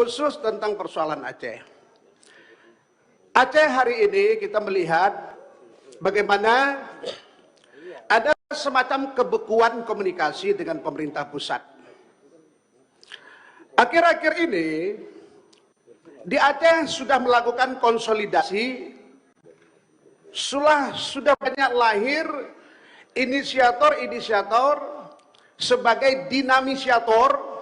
Khusus tentang persoalan Aceh. Aceh hari ini kita melihat bagaimana ada semacam kebekuan komunikasi dengan pemerintah pusat. Akhir-akhir ini di Aceh sudah melakukan konsolidasi, sudah banyak lahir inisiator-inisiator sebagai dinamisiator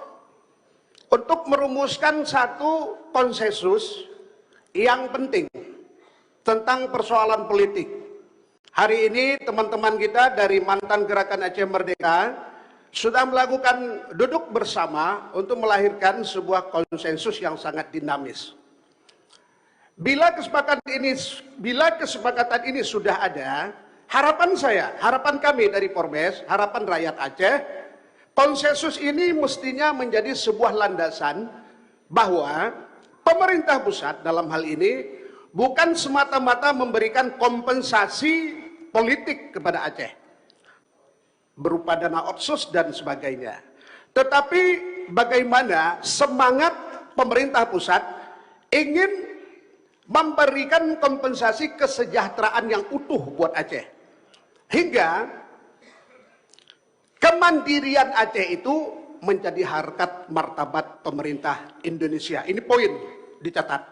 untuk merumuskan satu konsensus yang penting tentang persoalan politik. Hari ini teman-teman kita dari mantan Gerakan Aceh Merdeka sudah melakukan duduk bersama untuk melahirkan sebuah konsensus yang sangat dinamis. Bila kesepakatan ini sudah ada, harapan kami dari Forbes, harapan rakyat Aceh, konsensus ini mestinya menjadi sebuah landasan bahwa pemerintah pusat dalam hal ini bukan semata-mata memberikan kompensasi politik kepada Aceh berupa dana otsus dan sebagainya, tetapi bagaimana semangat pemerintah pusat ingin memberikan kompensasi kesejahteraan yang utuh buat Aceh, hingga kemandirian Aceh itu menjadi harkat martabat pemerintah Indonesia. Ini poin dicatat.